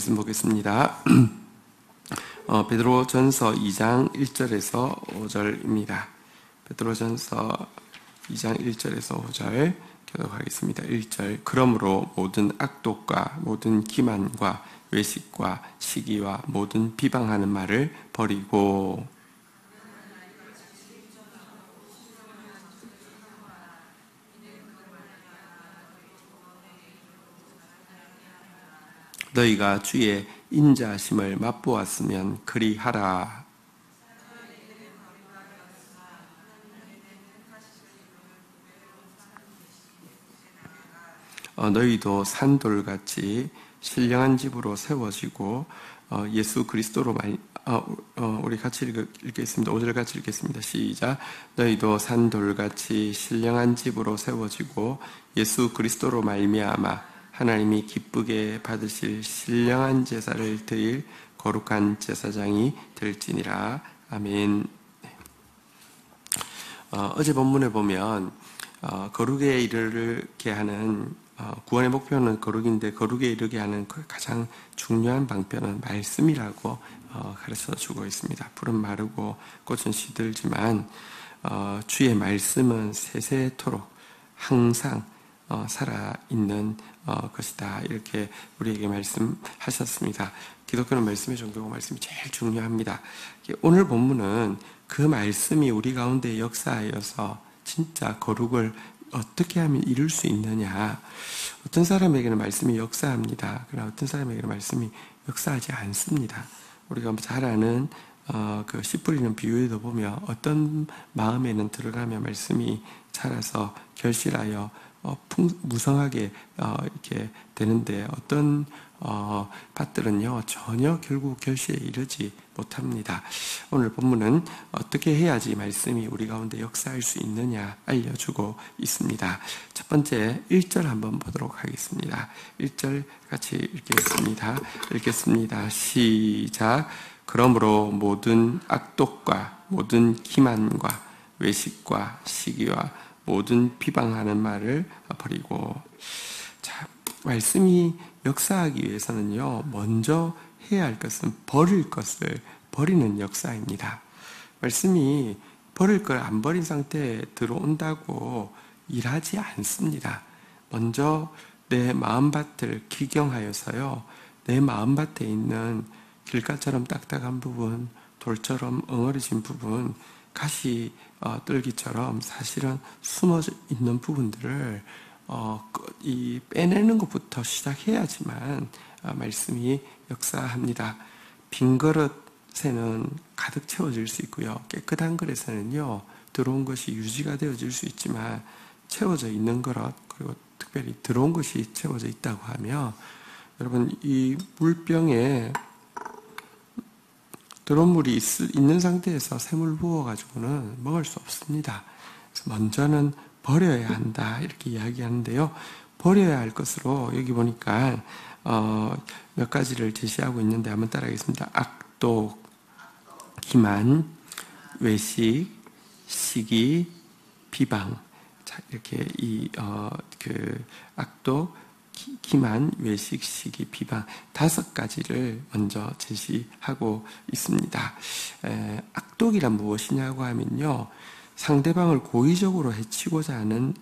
말씀 보겠습니다. 베드로전서 2장 1절에서 5절입니다. 베드로전서 2장 1절에서 5절 교독하겠습니다. 1절 그러므로 모든 악독과 모든 기만과 외식과 시기와 모든 비방하는 말을 버리고 너희가 주의 인자하심을 맛보았으면 그리하라. 너희도 산돌같이 신령한 집으로 세워지고 예수 그리스도로 우리 같이 읽겠습니다. 5절 같이 읽겠습니다. 시작. 너희도 산돌같이 신령한 집으로 세워지고 예수 그리스도로 말미암아 하나님이 기쁘게 받으실 신령한 제사를 드릴 거룩한 제사장이 될지니라. 아멘. 어제 본문에 보면 거룩에 이르게 하는 구원의 목표는 거룩인데 거룩에 이르게 하는 그 가장 중요한 방편은 말씀이라고 가르쳐 주고 있습니다. 풀은 마르고 꽃은 시들지만 주의 말씀은 세세토록 항상 살아있는 것이다. 이렇게 우리에게 말씀하셨습니다. 기독교는 말씀의 종교고 말씀이 제일 중요합니다. 오늘 본문은 그 말씀이 우리 가운데 역사하여서 진짜 거룩을 어떻게 하면 이룰 수 있느냐. 어떤 사람에게는 말씀이 역사합니다. 그러나 어떤 사람에게는 말씀이 역사하지 않습니다. 우리가 잘 아는 그 씨 뿌리는 비유에도 보면 어떤 마음에는 들어가면 말씀이 자라서 결실하여 무성하게 이렇게 되는데 어떤 밭들은요 전혀 결국 결실에 이르지 못합니다. 오늘 본문은 어떻게 해야지 말씀이 우리 가운데 역사할 수 있느냐 알려주고 있습니다. 첫 번째 1절 한번 보도록 하겠습니다. 1절 같이 읽겠습니다. 시작. 그러므로 모든 악독과 모든 기만과 외식과 시기와 모든 비방하는 말을 버리고. 자, 말씀이 역사하기 위해서는요 먼저 해야 할 것은 버릴 것을 버리는 역사입니다. 말씀이 버릴 걸 안 버린 상태에 들어온다고 일하지 않습니다. 먼저 내 마음밭을 기경하여서요 내 마음밭에 있는 길가처럼 딱딱한 부분, 돌처럼 엉어려진 부분, 가시 뜰기처럼 사실은 숨어져 있는 부분들을 빼내는 것부터 시작해야지만 말씀이 역사합니다. 빈 그릇에는 가득 채워질 수 있고요. 깨끗한 그릇에는요 들어온 것이 유지가 되어질 수 있지만 채워져 있는 그릇, 그리고 특별히 들어온 것이 채워져 있다고 하면 여러분 이 물병에 들어온 물이 있는 상태에서 샘을 부어가지고는 먹을 수 없습니다. 그래서 먼저는 버려야 한다 이렇게 이야기하는데요. 버려야 할 것으로 여기 보니까 몇 가지를 제시하고 있는데 한번 따라하겠습니다. 악독, 기만, 외식, 시기, 비방. 자, 이렇게 악독, 기만, 외식, 시기, 비방 5가지를 먼저 제시하고 있습니다. 악독이란 무엇이냐고 하면요 상대방을 고의적으로 해치고자 하는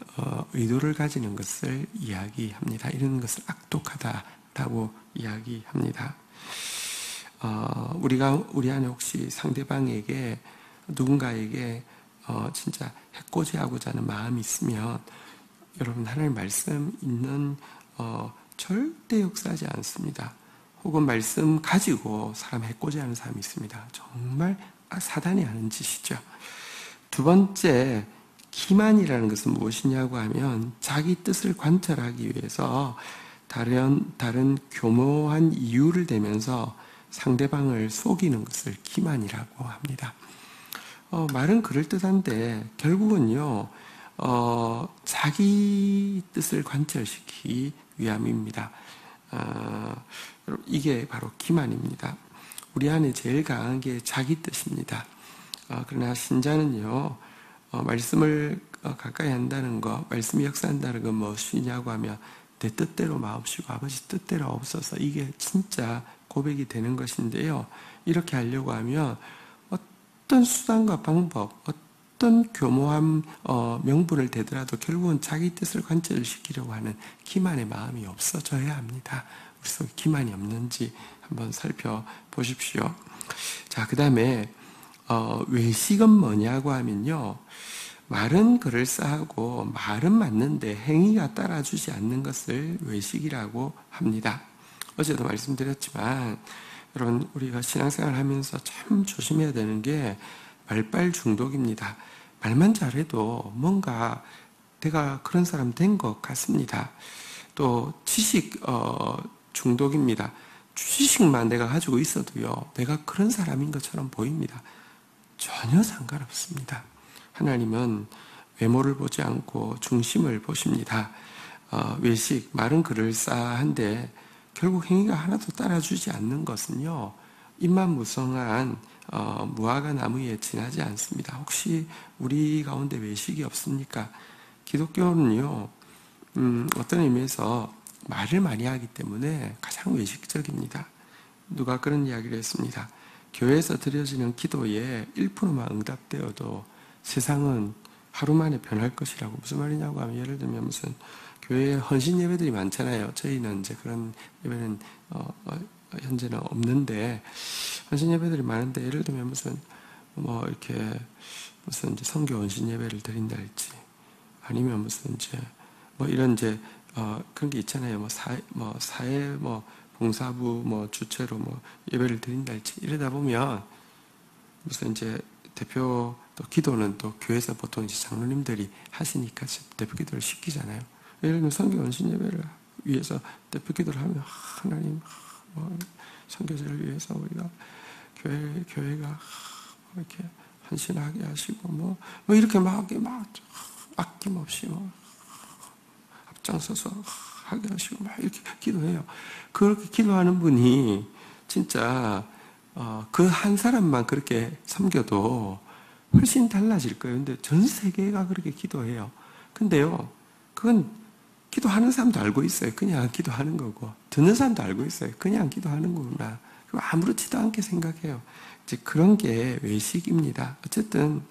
의도를 가지는 것을 이야기합니다. 이런 것을 악독하다라고 이야기합니다. 우리 안에 혹시 상대방에게 누군가에게 진짜 해코지하고자 하는 마음이 있으면 여러분 하나님 말씀 있는 절대 역사하지 않습니다. 혹은 말씀 가지고 사람 해코지하는 사람이 있습니다. 정말 사단이 하는 짓이죠. 두 번째, 기만이라는 것은 무엇이냐고 하면 자기 뜻을 관철하기 위해서 다른 교묘한 이유를 대면서 상대방을 속이는 것을 기만이라고 합니다. 말은 그럴듯한데 결국은요 자기 뜻을 관철시키기 위함입니다. 이게 바로 기만입니다. 우리 안에 제일 강한 게 자기 뜻입니다. 그러나 신자는요 말씀을 가까이 한다는 것, 말씀이 역사한다는 건 무엇이냐고 하면 내 뜻대로 마옵시고 아버지 뜻대로 없어서 이게 진짜 고백이 되는 것인데요. 이렇게 하려고 하면 어떤 수단과 방법, 어떤 교모한 명분을 대더라도 결국은 자기 뜻을 관철시키려고 하는 기만의 마음이 없어져야 합니다. 우리 속에 기만이 없는지 한번 살펴보십시오. 자, 그 다음에 외식은 뭐냐고 하면요, 말은 그럴싸하고 말은 맞는데 행위가 따라주지 않는 것을 외식이라고 합니다. 어제도 말씀드렸지만 여러분, 우리가 신앙생활 하면서 참 조심해야 되는 게 말빨 중독입니다. 말만 잘해도 뭔가 내가 그런 사람 된 것 같습니다. 또 지식 중독입니다. 지식만 내가 가지고 있어도요, 내가 그런 사람인 것처럼 보입니다. 전혀 상관없습니다. 하나님은 외모를 보지 않고 중심을 보십니다. 외식, 말은 그럴싸한데 결국 행위가 하나도 따라주지 않는 것은요, 입만 무성한 무화과 나무 위에 지나지 않습니다. 혹시 우리 가운데 외식이 없습니까? 기독교는요, 어떤 의미에서 말을 많이 하기 때문에 가장 외식적입니다. 누가 그런 이야기를 했습니다. 교회에서 드려지는 기도에 1%만 응답되어도 세상은 하루 만에 변할 것이라고. 무슨 말이냐고 하면, 예를 들면 무슨 교회에 헌신 예배들이 많잖아요. 저희는 이제 그런 예배는 현재는 없는데, 헌신 예배들이 많은데, 예를 들면 무슨 뭐 이렇게 무슨 이제 선교 헌신 예배를 드린달지, 아니면 무슨 이제 뭐 이런 이제 그런 게 있잖아요. 사회 봉사부 주체로 예배를 드린달지, 이러다 보면 무슨 이제 대표 또 기도는 또 교회에서 보통 이제 장로님들이 하시니까 대표 기도를 시키잖아요. 예를 들면 선교 헌신 예배를 위해서 대표 기도를 하면, 하나님 선교제를 위해서 우리가 교회가 이렇게 헌신하게 하시고 이렇게 막 아낌없이 앞장서서 하게 하시고 막 이렇게 기도해요. 그렇게 기도하는 분이 진짜 그 한 사람만 그렇게 섬겨도 훨씬 달라질 거예요. 근데 전 세계가 그렇게 기도해요. 근데요, 그건 기도하는 사람도 알고 있어요. 그냥 기도하는 거고, 듣는 사람도 알고 있어요. 그냥 기도하는 거구나. 아무렇지도 않게 생각해요. 이제 그런 게 외식입니다. 어쨌든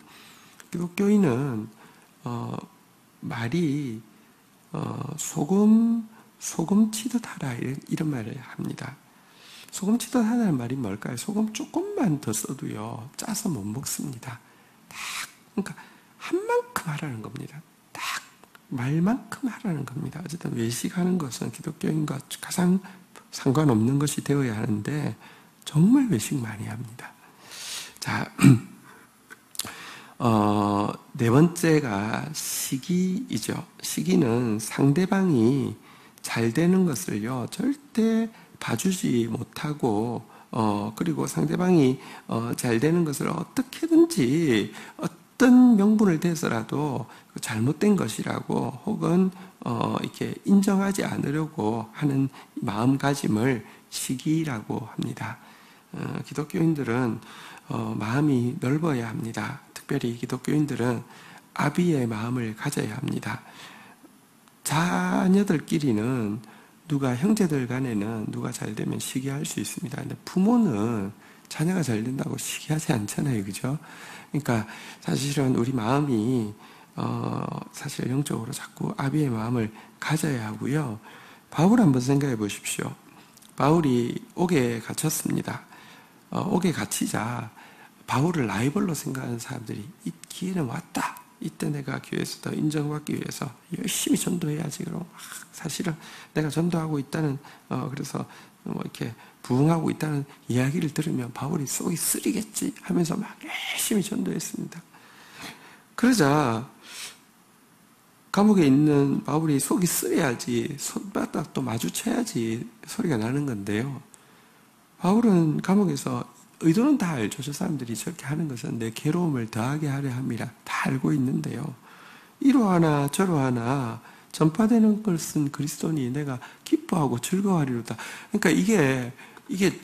기독교인은 말이 소금 치듯 하라, 이런 말을 합니다. 소금 치듯 하라는 말이 뭘까요? 소금 조금만 더 써도요, 짜서 못 먹습니다. 그러니까 한 만큼 하라는 겁니다. 딱 말만큼 하라는 겁니다. 어쨌든 외식하는 것은 기독교인과 가장 상관없는 것이 되어야 하는데 정말 외식 많이 합니다. 자, 네 번째가 시기이죠. 시기는 상대방이 잘 되는 것을요, 절대 봐주지 못하고, 그리고 상대방이 잘 되는 것을 어떻게든지 어떤 명분을 대서라도 잘못된 것이라고, 혹은 이렇게 인정하지 않으려고 하는 마음가짐을 시기라고 합니다. 기독교인들은 마음이 넓어야 합니다. 특별히 기독교인들은 아비의 마음을 가져야 합니다. 자녀들끼리는 형제들 간에는 누가 잘 되면 시기할 수 있습니다. 근데 부모는 자녀가 잘 된다고 시기하지 않잖아요. 그죠? 그러니까 사실은 우리 마음이 사실 영적으로 자꾸 아비의 마음을 가져야 하고요. 바울 한번 생각해 보십시오. 바울이 옥에 갇혔습니다. 옥에 갇히자 바울을 라이벌로 생각하는 사람들이, 이 기회는 왔다, 이때 내가 교회에서 더 인정받기 위해서 열심히 전도해야지. 그럼 사실은 내가 전도하고 있다는, 그래서 이렇게 부흥하고 있다는 이야기를 들으면 바울이 속이 쓰리겠지 하면서 막 열심히 전도했습니다. 그러자 감옥에 있는 바울이 속이 쓰려야지, 손바닥도 마주쳐야지 소리가 나는 건데요. 바울은 감옥에서 의도는 다 알죠. 저 사람들이 저렇게 하는 것은 내 괴로움을 더하게 하려 함이라 다 알고 있는데요. 이러하나 저러하나 전파되는 것은 그리스도니 내가 기뻐하고 즐거워하리로다. 그러니까 이게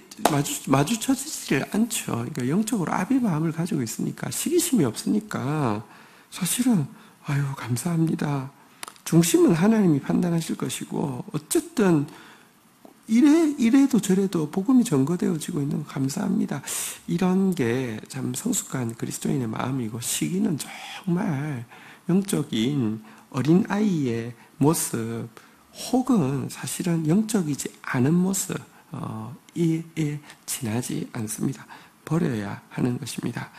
마주쳐지질 않죠. 그러니까 영적으로 아비의 마음을 가지고 있으니까, 시기심이 없으니까 사실은 아유 감사합니다. 중심은 하나님이 판단하실 것이고 어쨌든 이래도 저래도 복음이 전거되어지고 있는 거 감사합니다. 이런 게 참 성숙한 그리스도인의 마음이고 시기는 정말 영적인 어린아이의 모습 혹은 사실은 영적이지 않은 모습 이에 지나지 않습니다. 버려야 하는 것입니다.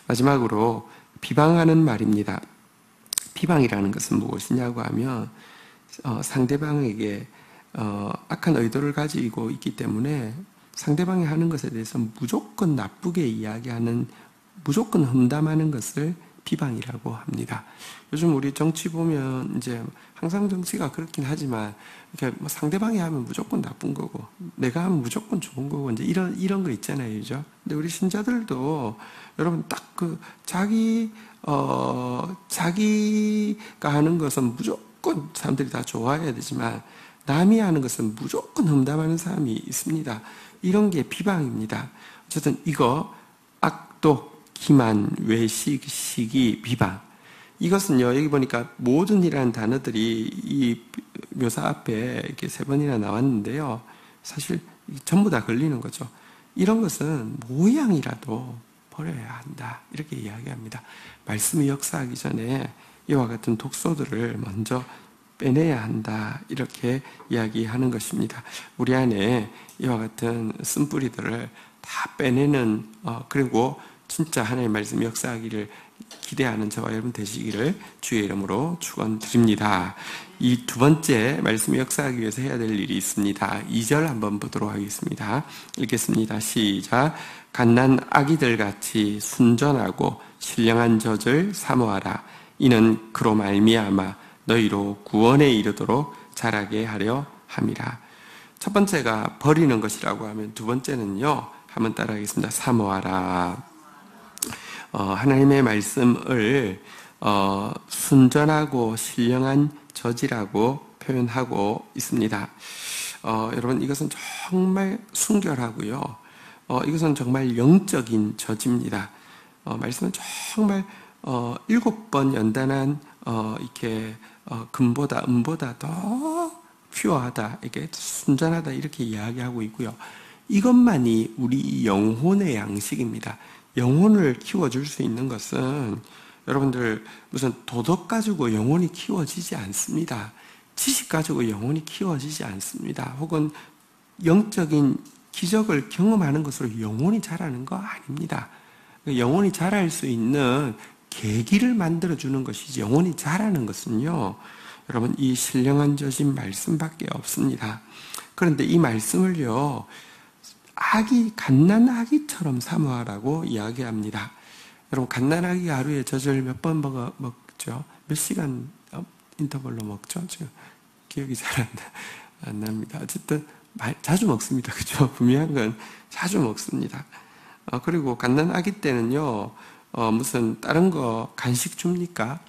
마지막으로 비방하는 말입니다. 비방이라는 것은 무엇이냐고 하면 상대방에게 악한 의도를 가지고 있기 때문에 상대방이 하는 것에 대해서 무조건 나쁘게 이야기하는, 무조건 험담하는 것을 비방이라고 합니다. 요즘 우리 정치 보면 이제 항상 정치가 그렇긴 하지만 이렇게 뭐 상대방이 하면 무조건 나쁜 거고 내가 하면 무조건 좋은 거고 이제 이런 거 있잖아요, 그죠? 근데 우리 신자들도 여러분 딱 그 자기가 하는 것은 무조건 사람들이 다 좋아해야 되지만 남이 하는 것은 무조건 험담하는 사람이 있습니다. 이런 게 비방입니다. 어쨌든 이거 악독, 기만, 외식, 시기, 비방. 이것은요, 여기 보니까 모든이라는 단어들이 이 묘사 앞에 이렇게 3번이나 나왔는데요. 사실 전부 다 걸리는 거죠. 이런 것은 모양이라도 버려야 한다. 이렇게 이야기합니다. 말씀이 역사하기 전에 이와 같은 독소들을 먼저 빼내야 한다. 이렇게 이야기하는 것입니다. 우리 안에 이와 같은 쓴뿌리들을 다 빼내는 그리고 진짜 하나님의 말씀이 역사하기를 기대하는 저와 여러분 되시기를 주의 이름으로 축원드립니다. 이 두 번째 말씀이 역사하기 위해서 해야 될 일이 있습니다. 2절 한번 보도록 하겠습니다. 읽겠습니다. 시작. 갓난 아기들 같이 순전하고 신령한 젖을 사모하라. 이는 그로 말미암아 너희로 구원에 이르도록 자라게 하려 함이라. 첫 번째가 버리는 것이라고 하면 두 번째는요, 한번 따라하겠습니다. 사모하라. 하나님의 말씀을 순전하고 신령한 젖이라고 표현하고 있습니다. 여러분 이것은 정말 순결하고요. 이것은 정말 영적인 젖입니다. 말씀은 정말 7번 연단한 이렇게 금보다 은보다 더 퓨어하다, 이게 순전하다 이렇게 이야기하고 있고요. 이것만이 우리 영혼의 양식입니다. 영혼을 키워줄 수 있는 것은 여러분들 무슨 도덕 가지고 영혼이 키워지지 않습니다. 지식 가지고 영혼이 키워지지 않습니다. 혹은 영적인 기적을 경험하는 것으로 영혼이 자라는 거 아닙니다. 영혼이 자랄 수 있는 계기를 만들어주는 것이지 영혼이 자라는 것은요, 여러분 이 신령한 젖인 말씀밖에 없습니다. 그런데 이 말씀을요, 갓난 아기처럼 사모하라고 이야기합니다. 여러분 갓난아기가 하루에 젖을 몇 번 먹죠? 몇 시간 인터벌로 먹죠? 지금 기억이 잘 안 납니다. 어쨌든 자주 먹습니다. 그죠? 분명한 건 자주 먹습니다. 그리고 갓난아기 때는요, 무슨 다른 거 간식 줍니까?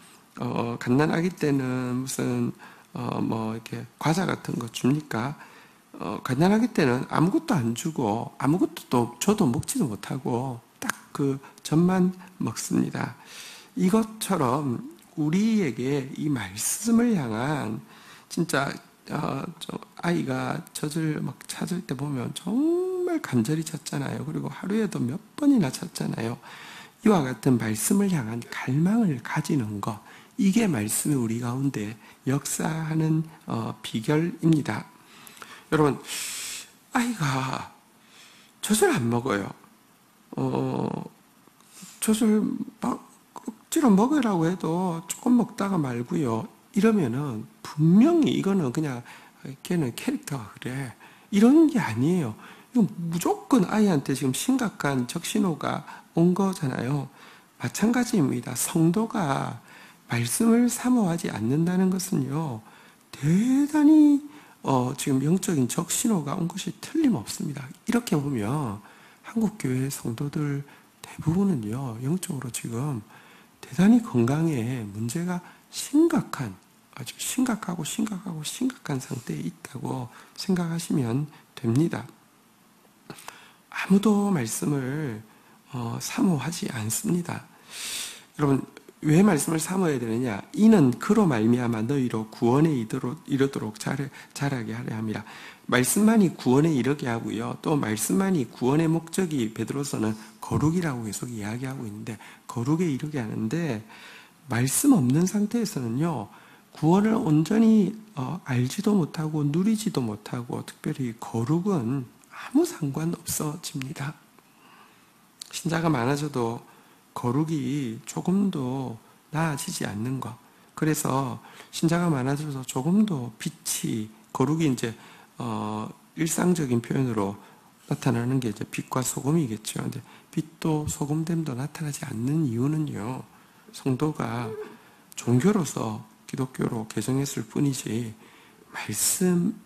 갓난아기 때는 무슨 뭐 이렇게 과자 같은 거 줍니까? 갓난아기 때는 아무것도 안 주고 아무것도 또 저도 먹지도 못하고 딱 그 젖만 먹습니다. 이것처럼 우리에게 이 말씀을 향한 진짜 아이가 젖을 막 찾을 때 보면 정말 간절히 찾잖아요. 그리고 하루에도 몇 번이나 찾잖아요. 이와 같은 말씀을 향한 갈망을 가지는 것, 이게 말씀이 우리 가운데 역사하는 비결입니다. 여러분, 아이가 젖을 안 먹어요. 젖을 막 억지로 먹으라고 해도 조금 먹다가 말고요. 이러면은 분명히 이거는 그냥 걔는 캐릭터가 그래. 이런 게 아니에요. 이건 무조건 아이한테 지금 심각한 적신호가 온 거잖아요. 마찬가지입니다. 성도가 말씀을 사모하지 않는다는 것은요, 대단히 지금 영적인 적신호가 온 것이 틀림없습니다. 이렇게 보면 한국교회 성도들 대부분은요, 영적으로 지금 대단히 건강에 문제가 아주 심각한 상태에 있다고 생각하시면 됩니다. 아무도 말씀을 사모하지 않습니다. 여러분, 왜 말씀을 사모해야 되느냐? 이는 그로 말미암아 너희로 구원에 이르도록 자라게 하려 함이라. 말씀만이 구원에 이르게 하고요. 또 말씀만이 구원의 목적이 베드로서는 거룩이라고 계속 이야기하고 있는데 거룩에 이르게 하는데 말씀 없는 상태에서는요. 구원을 온전히 알지도 못하고 누리지도 못하고 특별히 거룩은 아무 상관없어집니다. 신자가 많아져도 거룩이 조금도 나아지지 않는 것. 그래서 신자가 많아져서 조금도 빛이 거룩이 이제 일상적인 표현으로 나타나는 게 이제 빛과 소금이겠죠. 근데 빛도 소금됨도 나타나지 않는 이유는요. 성도가 종교로서 기독교로 개종했을 뿐이지 말씀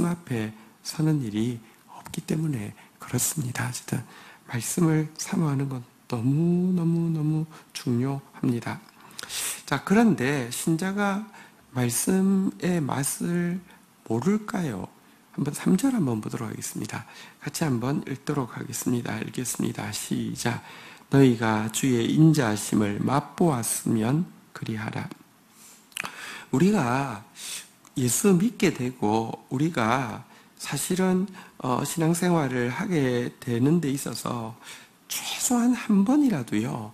앞에 서는 일이 없기 때문에 그렇습니다. 어쨌든 말씀을 사모하는 건 너무 중요합니다. 자, 그런데 신자가 말씀의 맛을 모를까요? 한번 3절 한번 보도록 하겠습니다. 같이 한번 읽도록 하겠습니다. 읽겠습니다. 시작. 너희가 주의 인자하심을 맛보았으면 그리하라. 우리가 예수 믿게 되고 우리가 사실은 신앙생활을 하게 되는 데 있어서 최소한 한 번이라도요.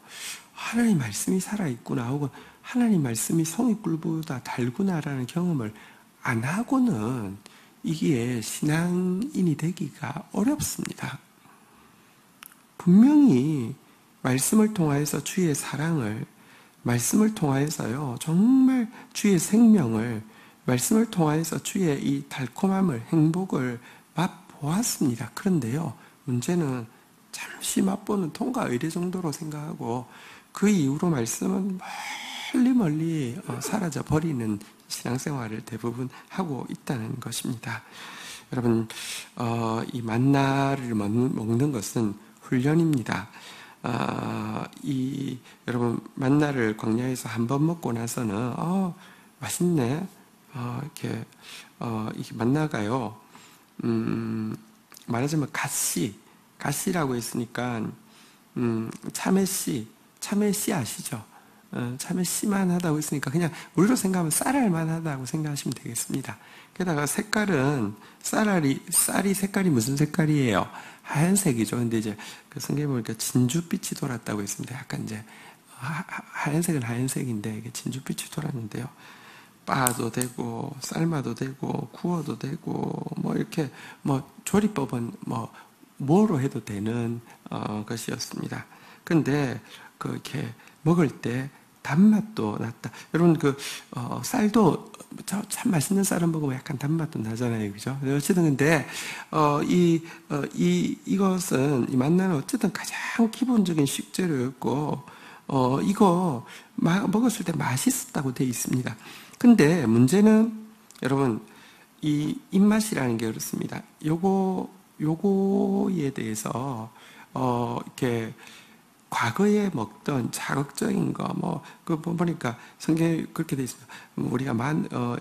하나님 말씀이 살아있구나 혹은 하나님 말씀이 송이꿀보다 달구나라는 경험을 안 하고는 이게 신앙인이 되기가 어렵습니다. 분명히 말씀을 통하여서 주의 사랑을, 말씀을 통하여서요, 정말 주의 생명을, 말씀을 통하여서 주의 이 달콤함을, 행복을 맛보았습니다. 그런데요, 문제는 잠시 맛보는 통과 의례 정도로 생각하고 그 이후로 말씀은 멀리 사라져 버리는 신앙생활을 대부분 하고 있다는 것입니다. 여러분, 이 만나를 먹는 것은 훈련입니다. 여러분, 만나를 광야에서 한 번 먹고 나서는, 맛있네. 이게 만나가요. 말하자면 가시라고 했으니까, 참외씨 아시죠? 참외씨만 하다고 했으니까 그냥 우리로 생각하면 쌀알만 하다고 생각하시면 되겠습니다. 게다가 색깔은 쌀이 색깔이 무슨 색깔이에요? 하얀색이죠. 근데 이제 그 성경에 보니까 진주빛이 돌았다고 했습니다. 약간 이제 하얀색은 하얀색인데 이게 진주빛이 돌았는데요. 빻아도 되고 삶아도 되고 구워도 되고 뭐 이렇게 뭐 조리법은 뭐로 해도 되는 것이었습니다. 근데 그렇게 먹을 때 단맛도 났다. 여러분 쌀도 참 맛있는 쌀을 먹으면 약간 단맛도 나잖아요, 그죠? 어쨌든 근데 이것은 이 만나는 어쨌든 가장 기본적인 식재료였고 이거 먹었을 때 맛있었다고 되어 있습니다. 근데 문제는 여러분 이 입맛이라는 게 그렇습니다. 요거에 대해서 이렇게 과거에 먹던 자극적인 거, 보니까 성경에 그렇게 돼 있습니다. 우리가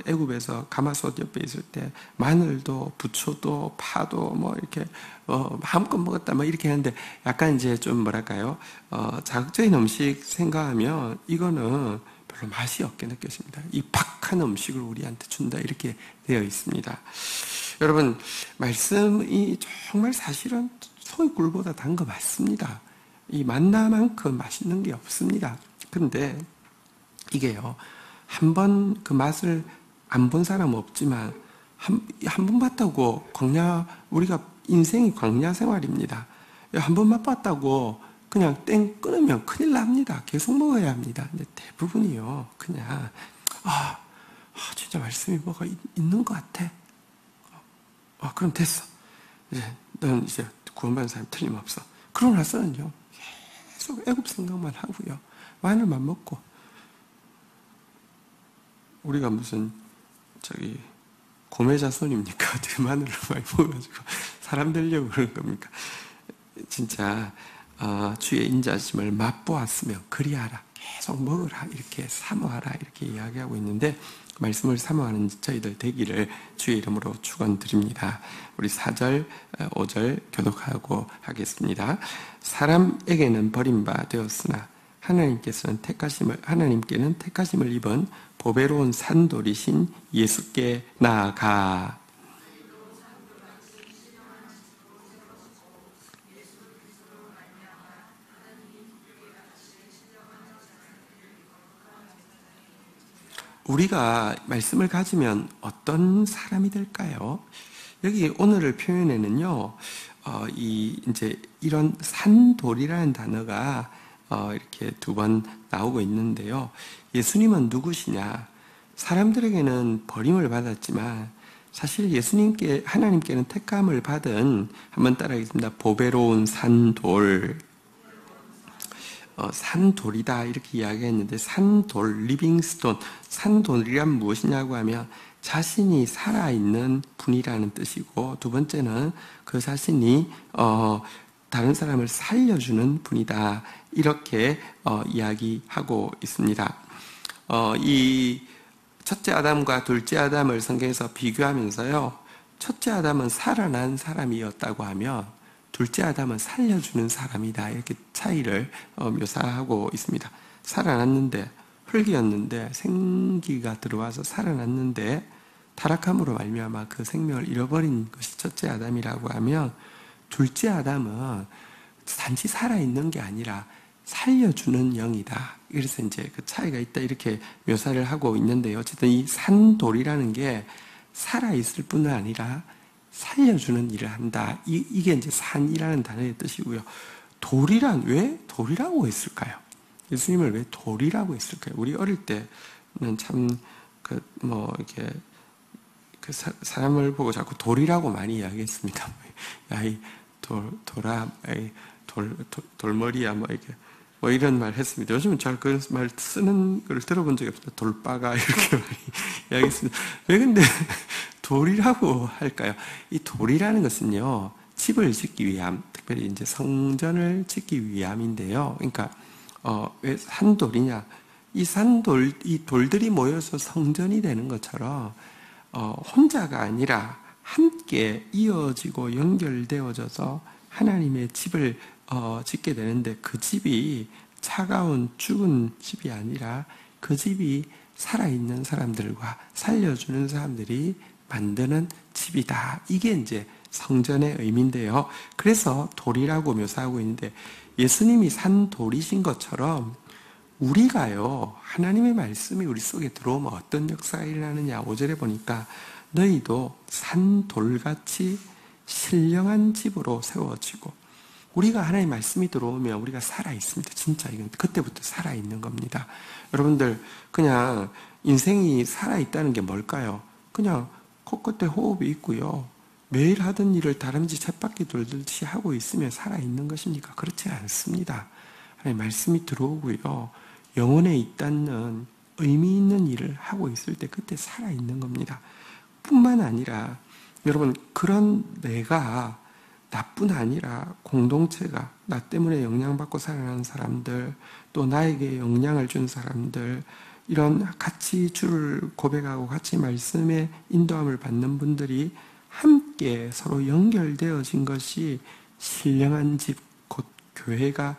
애굽에서 가마솥 옆에 있을 때 마늘도, 부초도, 파도, 이렇게, 마음껏 먹었다, 이렇게 하는데 약간 이제 좀 뭐랄까요, 자극적인 음식 생각하면 이거는 별로 맛이 없게 느껴집니다. 이 박한 음식을 우리한테 준다, 이렇게 되어 있습니다. 여러분, 말씀이 정말 사실은 소의 꿀보다 단 거 맞습니다. 이 만나만큼 맛있는 게 없습니다. 근데 이게요, 한 번 그 맛을 안 본 사람은 없지만 한 번 봤다고 우리가 인생이 광야 생활입니다. 한 번 맛봤다고 그냥 땡 끊으면 큰일 납니다. 계속 먹어야 합니다. 근데 대부분이요, 그냥 진짜 말씀이 뭐가 있는 것 같아. 그럼 됐어. 넌 이제 구원받은 사람 틀림없어. 그러고 나서는요, 계속 애굽 생각만 하고요, 마늘만 먹고. 우리가 무슨 고매자손입니까? 어떻게 마늘을 많이 먹어가지고 사람 되려고 그런 겁니까? 진짜 주의 인자심을 맛보았으면 그리하라, 계속 먹으라, 이렇게 사모하라, 이렇게 이야기하고 있는데, 말씀을 사모하는 저희들 되기를 주의 이름으로 축원드립니다. 우리 4절, 5절 교독하고 하겠습니다. 사람에게는 버림바 되었으나 하나님께는 택하심을 입은 보배로운 산돌이신 예수께 나아가. 우리가 말씀을 가지면 어떤 사람이 될까요? 여기 오늘의 표현에는요, 이제 이런 산돌이라는 단어가 이렇게 두 번 나오고 있는데요. 예수님은 누구시냐? 사람들에게는 버림을 받았지만 사실 하나님께는 택함을 받은, 한번 따라하겠습니다. 보배로운 산돌. 산돌이다 이렇게 이야기했는데, 산돌, 리빙스톤, 산돌이란 무엇이냐고 하면 자신이 살아있는 분이라는 뜻이고, 두 번째는 그 자신이 다른 사람을 살려주는 분이다 이렇게 이야기하고 있습니다. 이 첫째 아담과 둘째 아담을 성경에서 비교하면서요, 첫째 아담은 살아난 사람이었다고 하면 둘째 아담은 살려주는 사람이다 이렇게 차이를 묘사하고 있습니다. 살아났는데, 흙이었는데 생기가 들어와서 살아났는데 타락함으로 말미암아 그 생명을 잃어버린 것이 첫째 아담이라고 하면, 둘째 아담은 단지 살아있는 게 아니라 살려주는 영이다. 그래서 이제 그 차이가 있다 이렇게 묘사를 하고 있는데요. 어쨌든 이 산돌이라는 게 살아있을 뿐만 아니라 살려주는 일을 한다. 이게 이제 산이라는 단어의 뜻이고요. 왜 돌이라고 했을까요? 예수님을 왜 돌이라고 했을까요? 우리 어릴 때는 참, 이렇게, 사람을 보고 자꾸 돌이라고 많이 이야기했습니다. 야, 돌머리야, 이런 말 했습니다. 요즘은 잘 그런 말 쓰는 걸 들어본 적이 없어요. 돌바가, 이렇게 많이 이야기했습니다. 왜 근데 돌이라고 할까요? 이 돌이라는 것은요, 집을 짓기 위함, 특별히 이제 성전을 짓기 위함인데요. 그러니까, 왜 산돌이냐? 이 돌들이 모여서 성전이 되는 것처럼, 혼자가 아니라 함께 이어지고 연결되어져서 하나님의 집을 짓게 되는데, 그 집이 차가운 죽은 집이 아니라 그 집이 살아있는 사람들과 살려주는 사람들이 만드는 집이다. 이게 이제 성전의 의미인데요. 그래서 돌이라고 묘사하고 있는데, 예수님이 산돌이신 것처럼 우리가요, 하나님의 말씀이 우리 속에 들어오면 어떤 역사가 일어나느냐. 5절에 보니까 너희도 산돌같이 신령한 집으로 세워지고, 우리가 하나님의 말씀이 들어오면 우리가 살아있습니다. 진짜 이건 그때부터 살아있는 겁니다. 여러분들, 그냥 인생이 살아있다는 게 뭘까요? 그냥 코끝에 호흡이 있고요, 매일 하던 일을 다람쥐 쳇바퀴 돌듯이 하고 있으면 살아있는 것입니까? 그렇지 않습니다. 하나님 말씀이 들어오고요, 영혼에 있다는 의미 있는 일을 하고 있을 때 그때 살아있는 겁니다. 뿐만 아니라 여러분, 그런 내가 나뿐 아니라 공동체가, 나 때문에 영향받고 살아가는 사람들, 또 나에게 영향을 준 사람들, 이런 같이 주를 고백하고 같이 말씀에 인도함을 받는 분들이 함께 서로 연결되어진 것이 신령한 집, 곧 교회가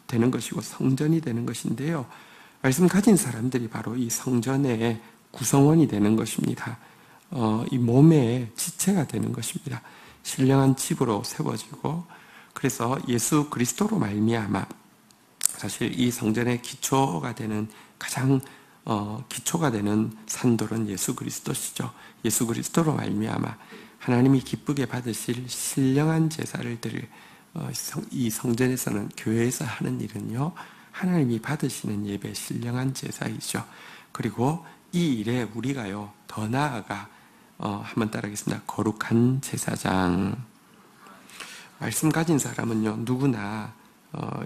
되는 것이고 성전이 되는 것인데요. 말씀 가진 사람들이 바로 이 성전의 구성원이 되는 것입니다. 이 몸의 지체가 되는 것입니다. 신령한 집으로 세워지고, 그래서 예수 그리스도로 말미암아, 사실 이 성전의 기초가 되는, 가장 기초가 되는 산돌은 예수 그리스도시죠. 예수 그리스도로 말미암아 하나님이 기쁘게 받으실 신령한 제사를 드릴, 이 성전에서는, 교회에서 하는 일은요, 하나님이 받으시는 예배, 신령한 제사이죠. 그리고 이 일에 우리가요, 더 나아가 한번 따라하겠습니다. 거룩한 제사장. 말씀 가진 사람은요, 누구나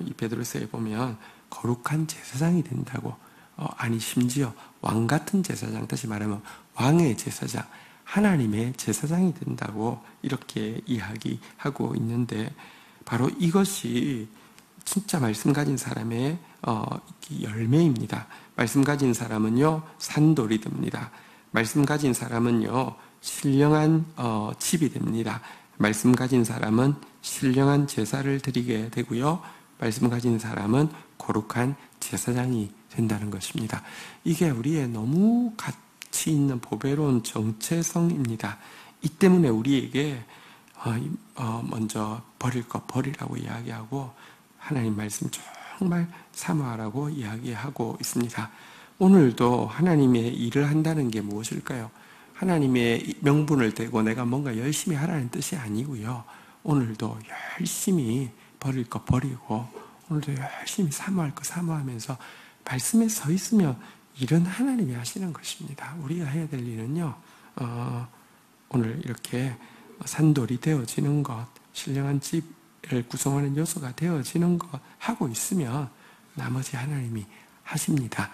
이 베드로서에 보면 거룩한 제사장이 된다고, 아니 심지어 왕 같은 제사장, 다시 말하면 왕의 제사장, 하나님의 제사장이 된다고 이렇게 이야기하고 있는데, 바로 이것이 진짜 말씀 가진 사람의 열매입니다. 말씀 가진 사람은요, 산돌이 됩니다. 말씀 가진 사람은요, 신령한 집이 됩니다. 말씀 가진 사람은 신령한 제사를 드리게 되고요, 말씀 가진 사람은 거룩한 제사장이 된다는 것입니다. 이게 우리의 너무 가치 있는 보배로운 정체성입니다. 이 때문에 우리에게 먼저 버릴 것 버리라고 이야기하고 하나님 말씀 정말 사모하라고 이야기하고 있습니다. 오늘도 하나님의 일을 한다는 게 무엇일까요? 하나님의 명분을 대고 내가 뭔가 열심히 하라는 뜻이 아니고요. 오늘도 열심히 버릴 거 버리고 오늘도 열심히 사모할 거 사모하면서 말씀에 서 있으면 일은 하나님이 하시는 것입니다. 우리가 해야 될 일은요, 오늘 이렇게 산돌이 되어지는 것, 신령한 집을 구성하는 요소가 되어지는 것 하고 있으면 나머지 하나님이 하십니다.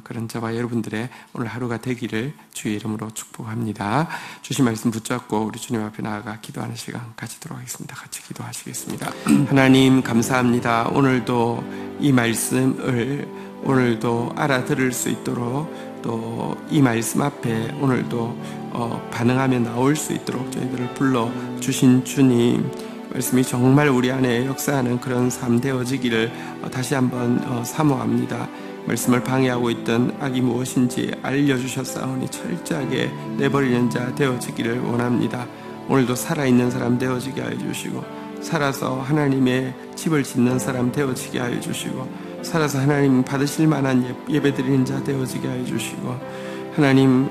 그런 저와 여러분들의 오늘 하루가 되기를 주의 이름으로 축복합니다. 주신 말씀 붙잡고 우리 주님 앞에 나아가 기도하는 시간 가지도록 하겠습니다. 같이 기도하시겠습니다. 하나님 감사합니다. 오늘도 이 말씀을 오늘도 알아들을 수 있도록 또 이 말씀 앞에 오늘도 반응하며 나올 수 있도록 저희들을 불러주신 주님, 말씀이 정말 우리 안에 역사하는 그런 삶 되어지기를 다시 한번 사모합니다. 말씀을 방해하고 있던 악이 무엇인지 알려주셨사오니 철저하게 내버리는 자 되어지기를 원합니다. 오늘도 살아있는 사람 되어지게 하여 주시고, 살아서 하나님의 집을 짓는 사람 되어지게 하여 주시고, 살아서 하나님 받으실 만한 예배드리는 자 되어지게 하여 주시고, 하나님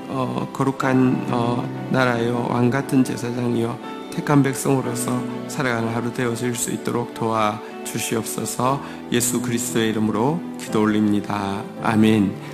거룩한 나라여 왕같은 제사장이여 택한 백성으로서 살아가는 하루 되어질 수 있도록 도와주시옵소서. 예수 그리스도의 이름으로 기도 올립니다. 아멘.